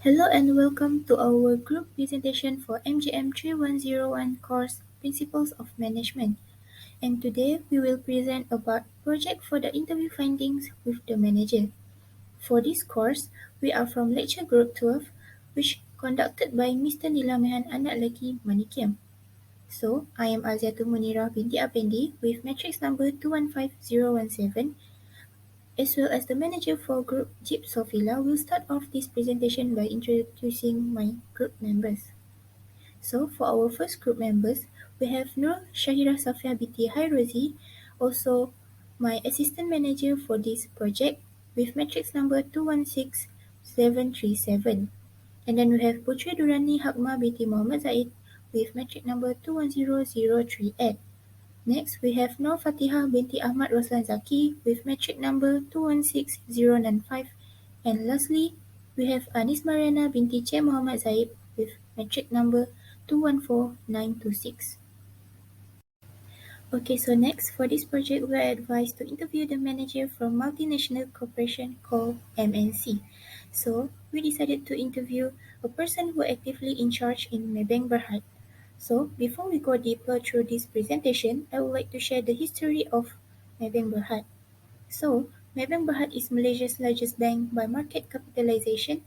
Hello and welcome to our group presentation for MGM3101 course Principles of Management. And today we will present about project for the interview findings with the manager. For this course, we are from lecture group 12, which conducted by Mr. Nilamehan Anak Laki Manikyam. So, I am Aziatul Munira binti Apendi with matrix number 215017, as well as the manager for group Jeep Sofila will start off this presentation by introducing my group members. So for our first group members, we have Nur Shahira Safia binti Hairozi, also my assistant manager for this project with matrix number 216737. And then we have Putri Durani Hakma binti Muhammad Zaid with matrix number 210038. Next, we have Nur Fatihah binti Ahmad Roslan Zaki with matric number 216095. And lastly, we have Anis Mariana binti Che Muhammad Zaid with matric number 214926. Okay, so next, for this project, we are advised to interview the manager from multinational corporation called MNC. So, we decided to interview a person who actively in charge in Maybank Berhad. So, before we go deeper through this presentation, I would like to share the history of Maybank Berhad. So, Maybank Berhad is Malaysia's largest bank by market capitalization,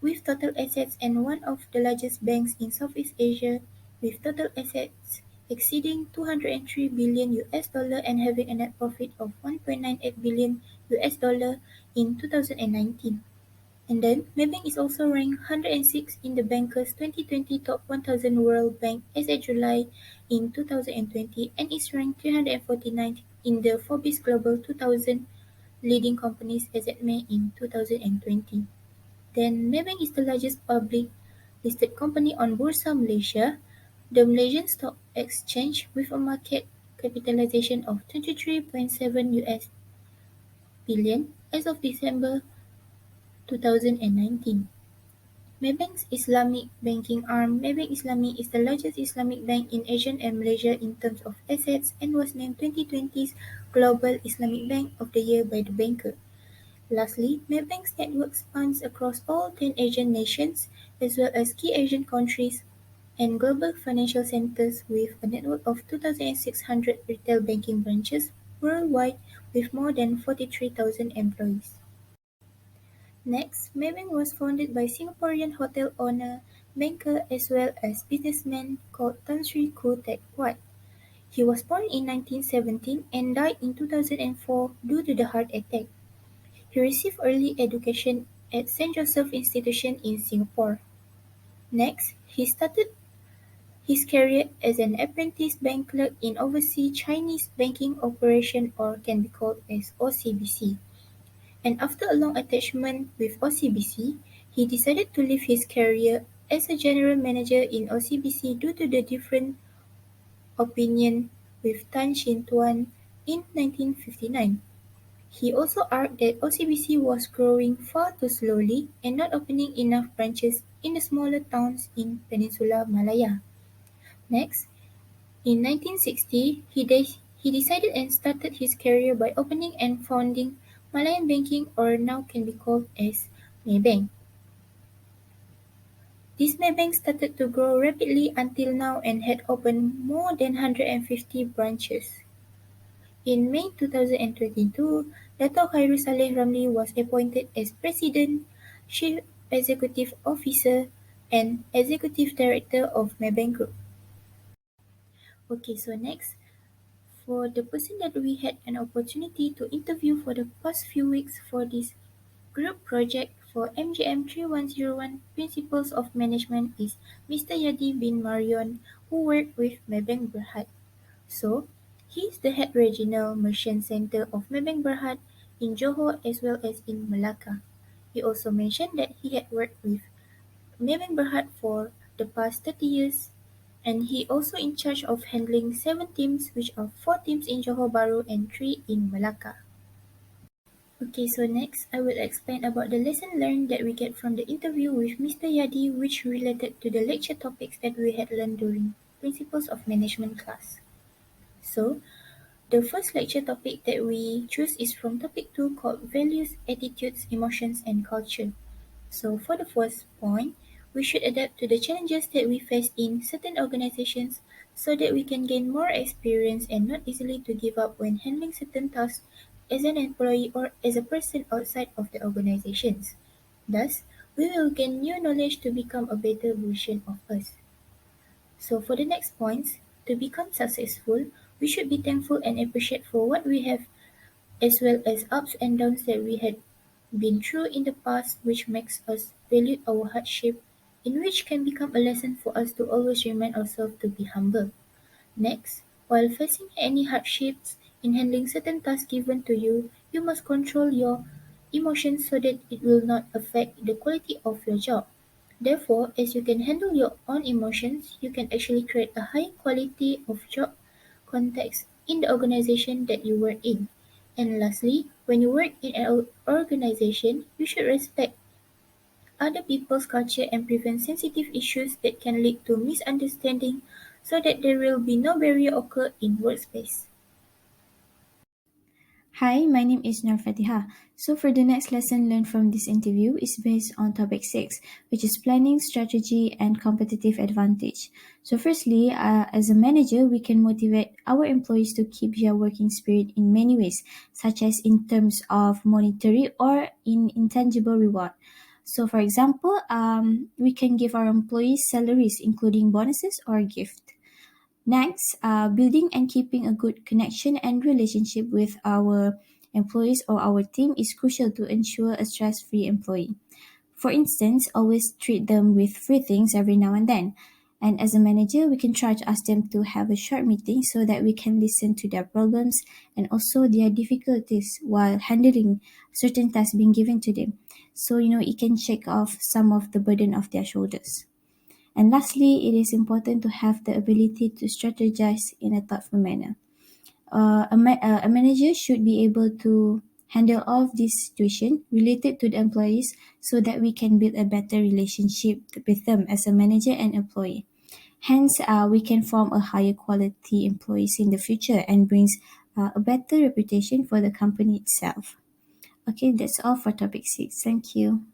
with total assets and one of the largest banks in Southeast Asia, with total assets exceeding 203 billion US dollar and having a net profit of 1.98 billion US dollar in 2019. And then, Maybank is also ranked 106 in the Banker's 2020 Top 1000 World Bank as of July in 2020 and is ranked 349th in the Forbes Global 2000 Leading Companies as of May in 2020. Then, Maybank is the largest public listed company on Bursa Malaysia, the Malaysian Stock Exchange, with a market capitalization of 23.7 US billion as of December 2019. Maybank's Islamic banking arm, Maybank Islami, is the largest Islamic bank in Asia and Malaysia in terms of assets and was named 2020's Global Islamic Bank of the Year by The Banker. Lastly, Maybank's network spans across all 10 Asian nations, as well as key Asian countries and global financial centers with a network of 2,600 retail banking branches worldwide with more than 43,000 employees. Next, Maybank was founded by Singaporean hotel owner, banker as well as businessman called Tan Sri Koo Teck Puat. He was born in 1917 and died in 2004 due to the heart attack. He received early education at Saint Joseph Institution in Singapore. Next, he started his career as an apprentice bank clerk in Overseas Chinese Banking Operation, or can be called as OCBC. And after a long attachment with OCBC, he decided to leave his career as a general manager in OCBC due to the different opinion with Tan Shin Tuan in 1959. He also argued that OCBC was growing far too slowly and not opening enough branches in the smaller towns in Peninsula Malaya. Next, in 1960, he decided and started his career by opening and founding Malayan Banking, or now can be called as Maybank. This Maybank started to grow rapidly until now and had opened more than 150 branches. In May 2022, Dato' Khairul Saleh Ramli was appointed as President, Chief Executive Officer, and Executive Director of Maybank Group. Okay, so next, for the person that we had an opportunity to interview for the past few weeks for this group project for MGM3101 Principles of Management is Mr. Yadi bin Marion, who worked with Maybank Berhad. So, he is the head regional merchant center of Maybank Berhad in Johor as well as in Melaka. He also mentioned that he had worked with Maybank Berhad for the past 30 years, and he also in charge of handling 7 teams, which are 4 teams in Johor Bahru and 3 in Melaka. Okay, so next I will explain about the lesson learned that we get from the interview with Mr. Yadi, which related to the lecture topics that we had learned during Principles of Management class. So, the first lecture topic that we choose is from topic 2 called Values, Attitudes, Emotions and Culture. So, for the first point, we should adapt to the challenges that we face in certain organizations so that we can gain more experience and not easily to give up when handling certain tasks as an employee or as a person outside of the organizations. Thus, we will gain new knowledge to become a better version of us. So, for the next points, to become successful, we should be thankful and appreciate for what we have as well as ups and downs that we had been through in the past which makes us value our hardship in which can become a lesson for us to always remind ourselves to be humble. Next, while facing any hardships in handling certain tasks given to you, you must control your emotions so that it will not affect the quality of your job. Therefore, as you can handle your own emotions, you can actually create a high quality of job context in the organization that you work in. And lastly, when you work in an organization, you should respect other people's culture and prevent sensitive issues that can lead to misunderstanding so that there will be no barrier occur in workspace. Hi, my name is Nur Fatiha. So for the next lesson learned from this interview is based on topic 6, which is planning, strategy, and competitive advantage. So firstly, as a manager, we can motivate our employees to keep their working spirit in many ways, such as in terms of monetary or in intangible reward. So for example, we can give our employees salaries including bonuses or gift. Next, building and keeping a good connection and relationship with our employees or our team is crucial to ensure a stress free employee. For instance, always treat them with free things every now and then. And as a manager, we can try to ask them to have a short meeting so that we can listen to their problems and also their difficulties while handling certain tasks being given to them. So, it can shake off some of the burden of their shoulders. And lastly, it is important to have the ability to strategize in a thoughtful manner. A manager should be able to handle all of these situations related to the employees so that we can build a better relationship with them as a manager and employee. Hence, we can form a higher quality employees in the future and brings a better reputation for the company itself. Okay, that's all for topic 6. Thank you.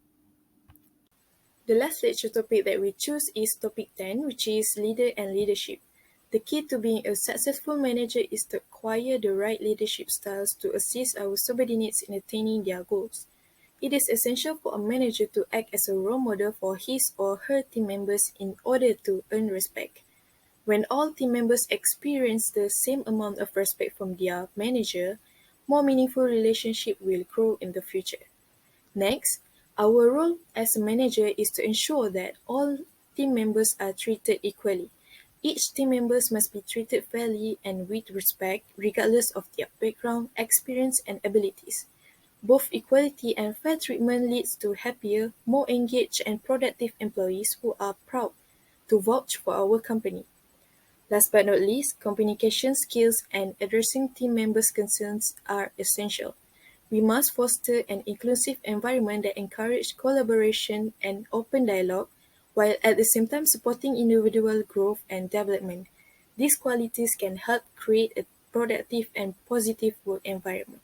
The last lecture topic that we choose is topic 10, which is leader and leadership. The key to being a successful manager is to acquire the right leadership styles to assist our subordinates in attaining their goals. It is essential for a manager to act as a role model for his or her team members in order to earn respect. When all team members experience the same amount of respect from their manager, more meaningful relationships will grow in the future. Next, our role as a manager is to ensure that all team members are treated equally. Each team members must be treated fairly and with respect, regardless of their background, experience, and abilities. Both equality and fair treatment leads to happier, more engaged, and productive employees who are proud to vouch for our company. Last but not least, communication skills and addressing team members' concerns are essential. We must foster an inclusive environment that encourages collaboration and open dialogue, while at the same time supporting individual growth and development. These qualities can help create a productive and positive work environment.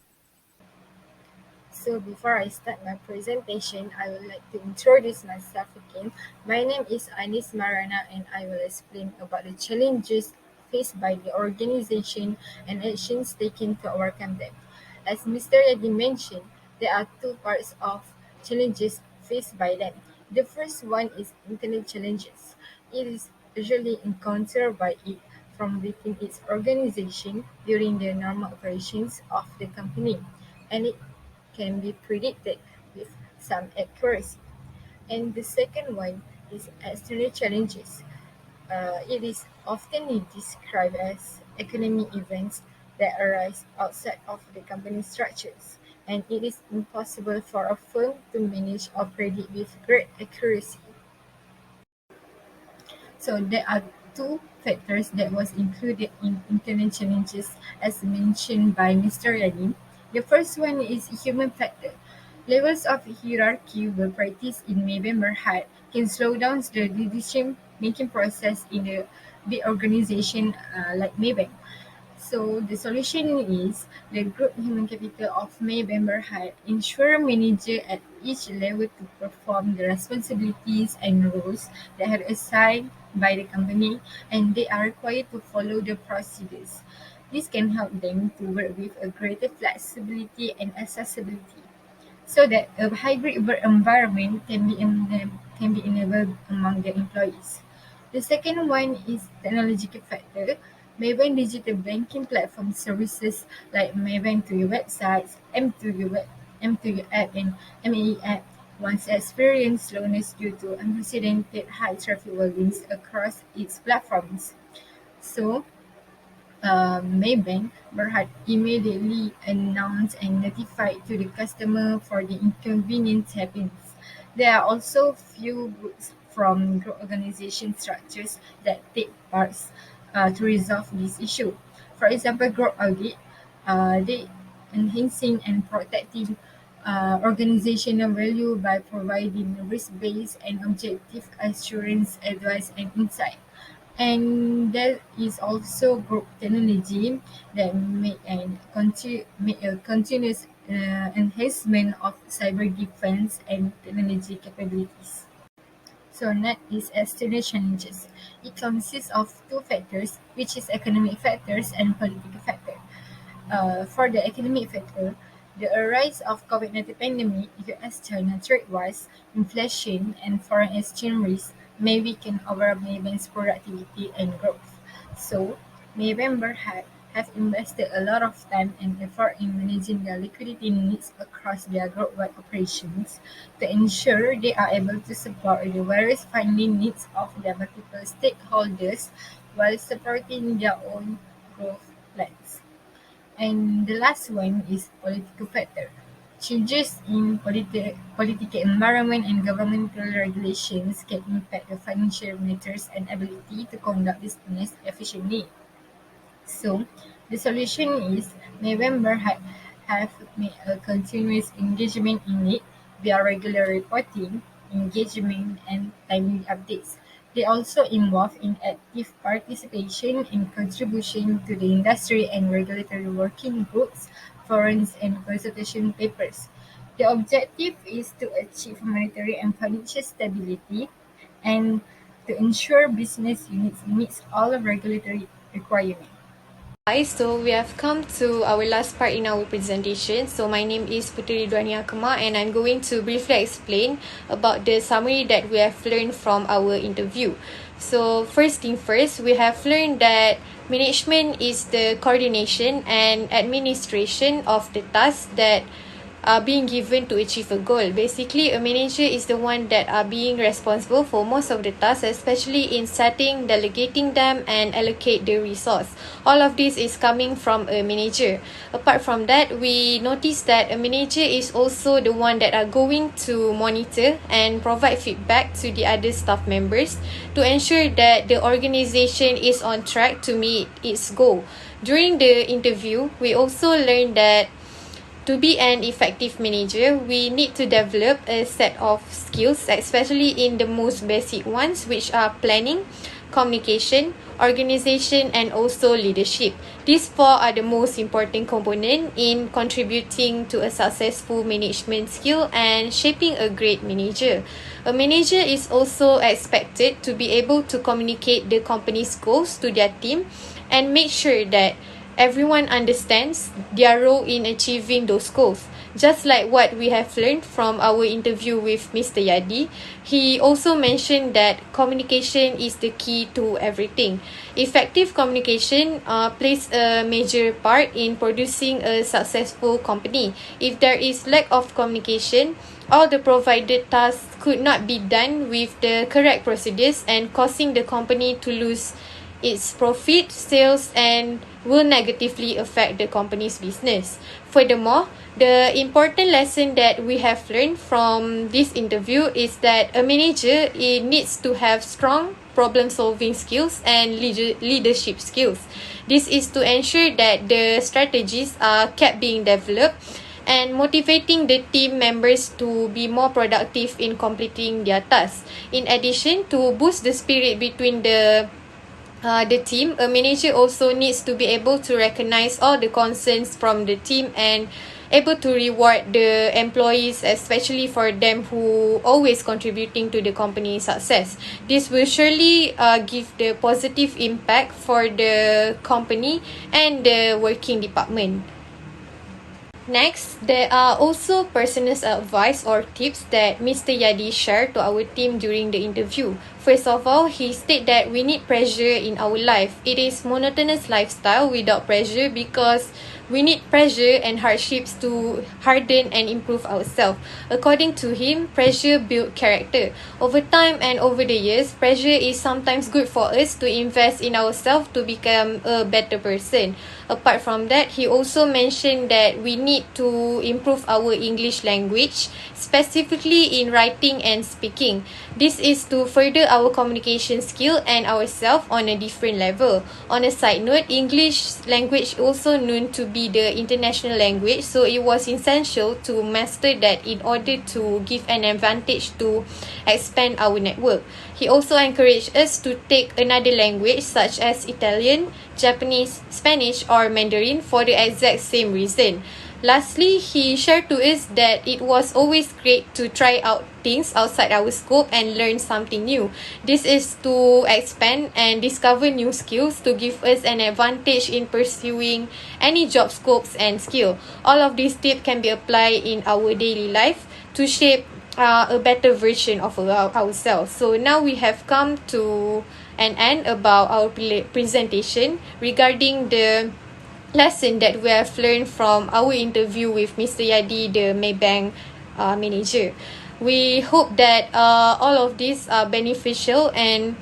So before I start my presentation, I would like to introduce myself again. My name is Anis Marana and I will explain about the challenges faced by the organization and actions taken to overcome them. As Mr. Yadi mentioned, there are two parts of challenges faced by them. The first one is internet challenges. It is usually encountered by it from within its organization during the normal operations of the company, and it can be predicted with some accuracy. And the second one is external challenges. It is often described as economic events that arise outside of the company structures, and it is impossible for a firm to manage or predict with great accuracy. So there are two factors that was included in internet challenges as mentioned by Mr. Yadi. The first one is human factor. Levels of hierarchy were practiced in November High can slow down the decision making process in a big organization like Maybank. So the solution is the group human capital of Maybank Berhad ensure manager at each level to perform the responsibilities and roles that are assigned by the company, and they are required to follow the procedures. This can help them to work with a greater flexibility and accessibility so that a hybrid work environment can be enabled among the employees. The second one is technological factor. Maybank digital banking platform services like Maybank to your websites, M to your app, and MAE app once experienced slowness due to unprecedented high traffic volumes across its platforms. So, Maybank Berhad immediately announced and notified to the customer for the inconvenience happens. There are also few groups from group organization structures that take parts to resolve this issue. For example, group audit, they enhancing and protecting organizational value by providing risk-based and objective assurance advice and insight. And there is also group technology that make a continuous enhancement of cyber defense and technology capabilities. So next is external challenges. It consists of two factors, which is economic factors and political factor. For the economic factor, the rise of COVID-19 pandemic, US-China trade wars, inflation, and foreign exchange risks may weaken overall Maybank's productivity and growth. So, Maybank Berhad have invested a lot of time and effort in managing their liquidity needs across their worldwide operations to ensure they are able to support the various funding needs of their multiple stakeholders while supporting their own growth plans. And the last one is political factor. Changes in political environment and governmental regulations can impact the financial matters and ability to conduct business efficiently. So, the solution is November have made a continuous engagement in it via regular reporting, engagement, and timely updates. They also involve in active participation and contribution to the industry and regulatory working groups, forums, and consultation papers. The objective is to achieve monetary and financial stability and to ensure business units meets all regulatory requirements. Hi, so we have come to our last part in our presentation. So my name is Putri Ridwania Kemar and I'm going to briefly explain about the summary that we have learned from our interview. So first thing first, we have learned that management is the coordination and administration of the tasks that are being given to achieve a goal. Basically, a manager is the one that are being responsible for most of the tasks, especially in setting, delegating them, and allocate the resource. All of this is coming from a manager. Apart from that, we notice that a manager is also the one that are going to monitor and provide feedback to the other staff members to ensure that the organization is on track to meet its goal. During the interview, we also learned that to be an effective manager, we need to develop a set of skills, especially in the most basic ones, which are planning, communication, organization, and also leadership. These four are the most important component in contributing to a successful management skill and shaping a great manager. A manager is also expected to be able to communicate the company's goals to their team and make sure that everyone understands their role in achieving those goals. Just like what we have learned from our interview with Mr. Yadi, he also mentioned that communication is the key to everything. Effective communication plays a major part in producing a successful company. If there is lack of communication, all the provided tasks could not be done with the correct procedures and causing the company to lose its profit, sales, and will negatively affect the company's business. Furthermore, the important lesson that we have learned from this interview is that a manager needs to have strong problem-solving skills and leadership skills. This is to ensure that the strategies are kept being developed and motivating the team members to be more productive in completing their tasks. In addition, to boost the spirit between the the team, a manager also needs to be able to recognize all the concerns from the team and able to reward the employees, especially for them who always contributing to the company's success. This will surely give the positive impact for the company and the working department. Next, there are also personal advice or tips that Mr. Yadi shared to our team during the interview. First of all, he stated that we need pressure in our life. It is monotonous lifestyle without pressure because we need pressure and hardships to harden and improve ourselves. According to him, pressure builds character. Over time and over the years, pressure is sometimes good for us to invest in ourselves to become a better person. Apart from that, he also mentioned that we need to improve our English language, specifically in writing and speaking. This is to further our communication skill and ourselves on a different level. On a side note, English language also known to be the international language, so it was essential to master that in order to give an advantage to expand our network. He also encouraged us to take another language such as Italian, Japanese, Spanish or Mandarin for the exact same reason. Lastly, he shared to us that it was always great to try out things outside our scope and learn something new. This is to expand and discover new skills to give us an advantage in pursuing any job scopes and skill. All of these tips can be applied in our daily life to shape a better version of ourselves. So now we have come to an end about our presentation regarding the lesson that we have learned from our interview with Mr. Yadi, the Maybank manager. We hope that all of these are beneficial and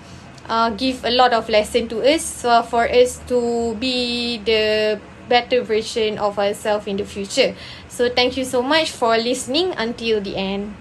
give a lot of lesson to us for us to be the better version of ourselves in the future. So thank you so much for listening until the end.